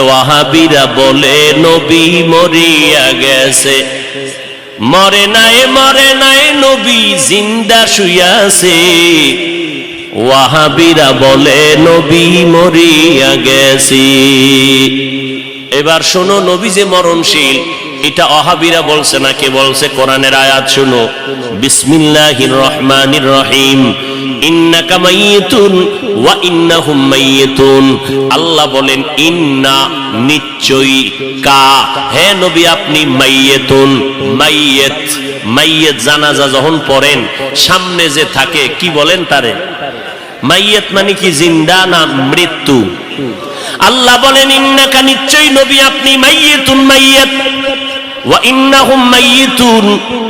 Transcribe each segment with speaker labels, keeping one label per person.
Speaker 1: ওয়াহাবিরা বলে নবী মরিয়া গেছে। মরে নাই নবী জিন্দা শুয়াছে। ওয়াহাবিরা বলে নবী মরিয়া গেছে। এবার শোনো, নবী যে মরণশীল এটা ওয়াহাবিরা বলছে না, কে বলছে? কোরআনের আয়াত শোনো, বিসমিল্লাহির রহমানির রহিম, ইন্নাকা মাইয়িতুন ওয়া ইন্নাহুম মাইয়িতুন। আল্লাহ বলেন ইন্না, নিশ্চয়ই, কা, হে নবী আপনি মাইয়িতুন, মাইয়িত। মাইয়িত জানাজা যখন পড়েন সামনে যে থাকে কি বলেন তারে? মাইয়িত মানে কি জিন্দা না মৃত্যু? আল্লাহ বলেন ইন্নাকা, নিশ্চয়ই নবী আপনি, মাইয়িতুন, মাইয়িত, ওয়া ইন্নাহুম মাইয়িতুন,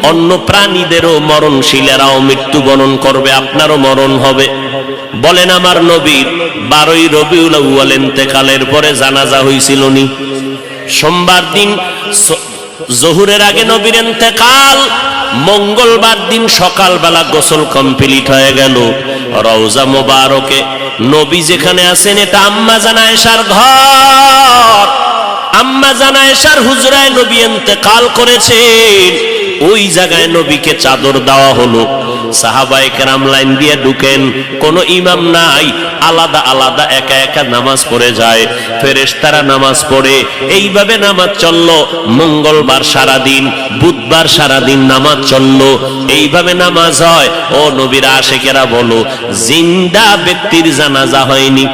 Speaker 1: অন্য প্রাণীদেরও মরণশীলেরাও মৃত্যুবরণ করবে, আপনারও মরণ হবে। বলেন আমার নবীর 12ই রবিউল আউয়াল ইন্তেকালের পরে জানাজা হইছিল নি? সোমবার দিন জোহরের আগে নবীর ইন্তেকাল, মঙ্গলবার দিন সকালবেলা গোসল কমপ্লিট হয়ে গেল। রওজা মোবারকে নবী যেখানে আছেন এটা আম্মা জান আয়েশার ঘর। আম্মা জান আয়েশার হুজরায় নবী ইন্তেকাল করেছেন। ওই জায়গায় নবীকে চাদর দেওয়া হলো। সাহাবায়ে কেরাম লাইন দিয়ে ঢুকেন, কোনো ইমাম নাই, আলাদা আলাদা একা একা নামাজ পড়ে যায়। ফেরেশতারা নামাজ পড়ে, এইভাবে নামাজ চললো। মঙ্গলবার সারাদিন, বুধবার সারাদিন নামাজ চললো। এইভাবে নামাজ হয়। ও নবীর আশিকেরা বলো, জিন্দা ব্যক্তির জানাজা হয়নি,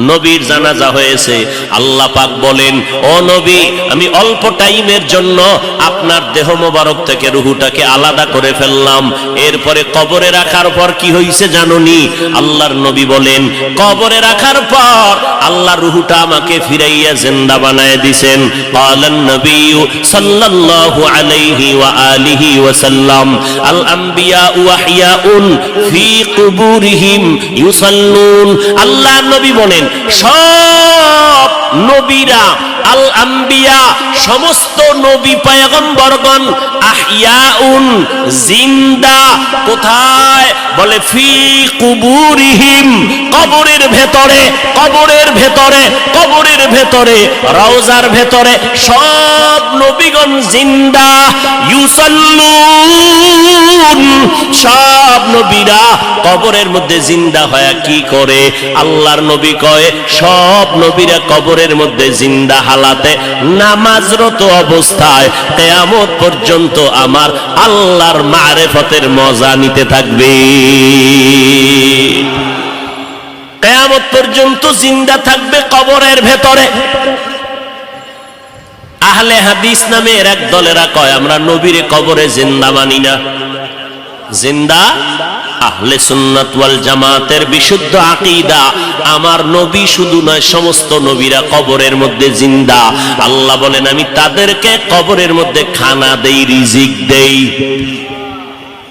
Speaker 1: নবীর জানাজা হয়েছে। আল্লাহ পাক বলেন, ও নবী আমি অল্প টাইমের জন্য আপনার দেহ মোবারক থেকে রুহুটাকে আলাদা করে ফেললাম। এরপরে কবরে রাখার পর কি হয়েছে জানোনি? আল্লাহর নবী বলেন, কবরে রাখার পর আল্লাহ রুহুটা আমাকে ফিরাইয়া জিন্দা বানায় দিবেন। ক্বালান নবী সাল্লাল্লাহু আলাইহি ওয়া আলিহি ওয়া সাল্লাম, আল আম্বিয়া ওয়াহিয়াউন ফি কুবুরিহিম ইউসাল্লুন। আল্লাহর নবী বলেন, সব নবীরা, আল আম্বিয়া সমস্ত নবী পয়গম্বরগণ, আহইয়াউন জিন্দা, কোথায়? বলে ফি কুবুরিহিম, কবরের ভেতরে, কবরের ভেতরে, কবরের ভেতরে, রওজার ভেতরে সব নবীগণ জিন্দা। ইউসাল্লুন, সব নবীরা কবরের মধ্যে জিন্দা হয়ে কি করে? আল্লাহর নবী কয়, সব নবীরা কবরের মধ্যে জিন্দা হালাতে নামাজরত অবস্থায় কিয়ামত পর্যন্ত আমার আল্লাহর মারিফতের মজা নিতে থাকবে। কিয়ামত পর্যন্ত জিন্দা থাকবে কবরের ভেতরে। আহলে হাদিস নামের এক দলেরা কয়, আমরা নবীরে কবরে জিন্দা মানি না। জিন্দা আহলে সুন্নাত ওয়াল জামাতের বিশুদ্ধ আকীদা, আমার নবী শুধু নয়, সমস্ত নবীরা কবরের মধ্যে জিন্দা। আল্লাহ বলেন, আমি তাদেরকে কবরের মধ্যে খানা দেই, রিজিক দেই।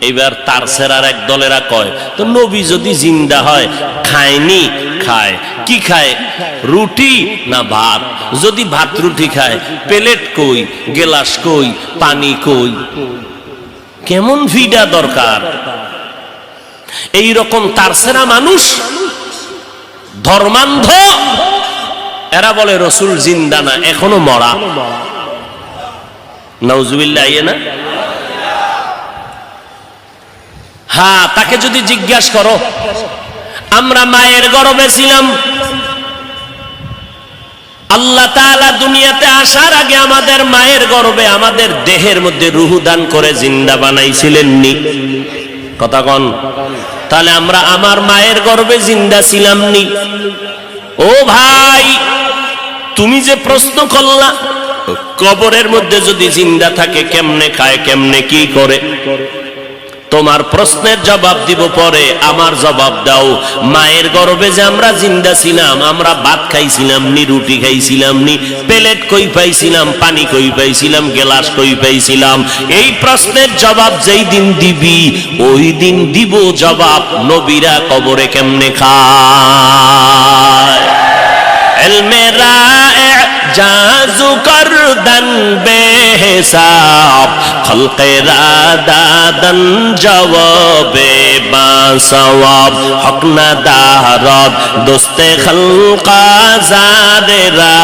Speaker 1: এবার তার সেরার এক দলেরা কয়, তো নবী যদি জিন্দা হয় খায়নি? খায়। কি খায়? রুটি না ভাত? যদি ভাত রুটি খায়, প্লেট কই, গেলাস কই, পানি কই? কেমন ভিডা দরকার? এই রকম তারসেরা মানুষ, ধর্মান্ধ, এরা বলে রসুল জিন্দা না, এখনো মরা। নাউজুবিল্লাহ, না? হ্যাঁ, তাকে যদি জিজ্ঞাসা করো, আমরা মায়ের গর্ভে ছিলাম, আল্লাহ তাআলা দুনিয়াতে আসার আগে আমাদের মায়ের গর্ভে আমাদের দেহের মধ্যে রূহ দান করে জিন্দা বানাইছিলেন নি? কথা কন। তাহলে আমরা আমার মায়ের গর্ভে জিন্দা ছিলাম নি? ও ভাই, তুমি যে প্রশ্ন করলা, কবরের মধ্যে যদি জিন্দা থাকে কেমনে খায়, কেমনে কি করে, তোমার প্রশ্নের জবাব দিব পরে। আমার জবাব দাও, মায়ের গর্ভে যে আমরা জিন্দা ছিলাম, আমরা ভাত খাইছিলাম নি, রুটি খাইছিলাম নি, প্লেট কই পাইছিলাম, পানি কই পাইছিলাম, গেলাস কই পাইছিলাম? এই প্রশ্নের জবাব যেই দিন দিবি, ওই দিন দিব জবাব নবীরা কবরে কেমনে খায়। ইলমে রায়ে জাজু করদন বেহিসাব খলকেরা দাদন জবাবে বা সওয়াব হক না দারদ দোস্তে খলকা জারেরা